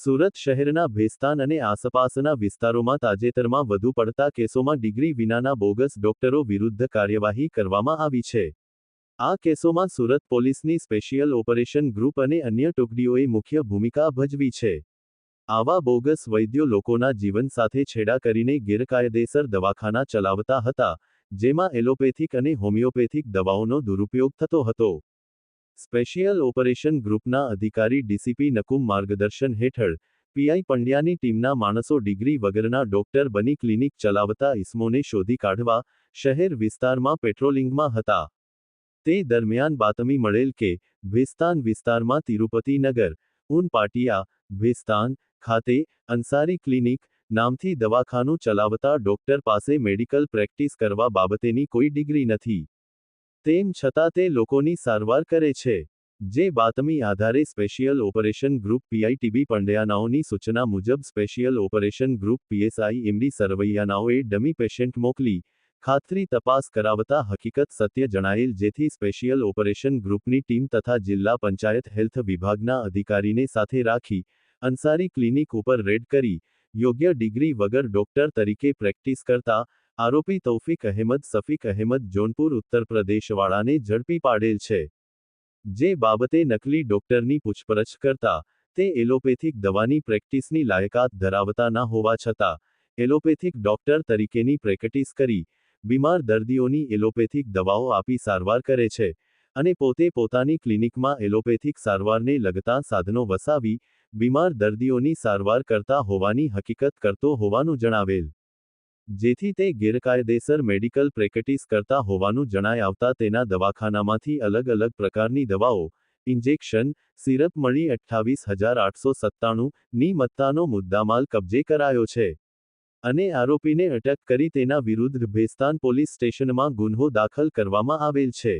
સુરત શહેરના ભેસ્તાન અને આસપાસના વિસ્તારોમાં તાજેતરમાં વધુ પડતા કેસોમાં ડિગ્રી વિનાના બોગસ ડોક્ટરો વિરુદ્ધ કાર્યવાહી કરવામાં આવી છે. આ કેસોમાં સુરત પોલીસની સ્પેશિયલ ઓપરેશન ગ્રુપ અને અન્ય ટુકડીઓએ મુખ્ય ભૂમિકા ભજવી છે. આવા બોગસ વૈદ્યો લોકોના જીવન સાથે છેડા કરીને ગેરકાયદેસર દવાખાના ચલાવતા હતા, જેમાં એલોપેથિક અને હોમિયોપેથિક દવાઓનો દુરુપયોગ થતો હતો. સ્પેશિયલ ઓપરેશન ગ્રુપના અધિકારી ડીસીપી નકુમ માર્ગદર્શન હેઠળ પીઆઈ પંડ્યાની ટીમના માણસો ડિગ્રી વગરના ડોક્ટર બની ક્લિનિક ચલાવતા ઇસમોને શોધી કાઢવા શહેર વિસ્તારમાં પેટ્રોલિંગમાં હતા. તે દરમિયાન બાતમી મળેલ કે ભેસ્તાન વિસ્તારમાં તિરુપતિ નગર, ઉન પાટિયા, ભેસ્તાન ખાતે અંસારી ક્લિનિક નામથી દવાખાનું ચલાવતા ડોક્ટર પાસે મેડિકલ પ્રેક્ટિસ કરવા બાબતેની કોઈ ડિગ્રી નથી. તેમ છતાં તે લોકોની સારવાર કરે છે. જે બાતમી આધારે special operation group PI TB પંડ્યાનાઓની સૂચના મુજબ special operation group PSI MD સરવૈયાનાઓએ ડમી પેશન્ટ મોકલી ખાતરી તપાસ કરાવતા હકીકત સત્ય જણાયેલ, જેથી સ્પેશિયલ ઓપરેશન ગ્રુપની ટીમ તથા જિલ્લા પંચાયત હેલ્થ વિભાગના અધિકારીને સાથે રાખી અંસારી ક્લિનિક ઉપર રેડ કરી યોગ્ય ડિગ્રી વગર ડોક્ટર તરીકે પ્રેક્ટિસ કરતા આરોપી તૌફિક અહેમદ સફીક અહેમદ જોનપુર ઉત્તર પ્રદેશવાળાને ઝડપી પાડેલ છે. જે બાબતે નકલી ડોક્ટરની પૂછપરછ કરતા તે એલોપેથિક દવાની પ્રેક્ટિસની લાયકાત ધરાવતા ના હોવા છતાં એલોપેથિક ડોક્ટર તરીકેની પ્રેક્ટિસ કરી બીમાર દર્દીઓની એલોપેથિક દવાઓ આપી સારવાર કરે છે અને પોતે પોતાની ક્લિનિકમાં એલોપેથિક સારવારને લગતા સાધનો વસાવી બીમાર દર્દીઓની સારવાર કરતા હોવાની હકીકત કરતો હોવાનું જણાવેલ. જેથી તે ગેરકાયદેસર મેડિકલ પ્રેક્ટિસ કરતા હોવાનું જણાય આવતા તેના દવાખાનામાંથી અલગ અલગ પ્રકારની દવાઓ, ઇન્જેક્શન, સિરપ મળી 28,897 ની મત્તાનો મુદ્દામાલ કબજે કરાયો છે અને આરોપીને અટક કરી તેના વિરુદ્ધ ભેસ્તાન પોલીસ સ્ટેશનમાં ગુન્હો દાખલ કરવામાં આવેલ છે.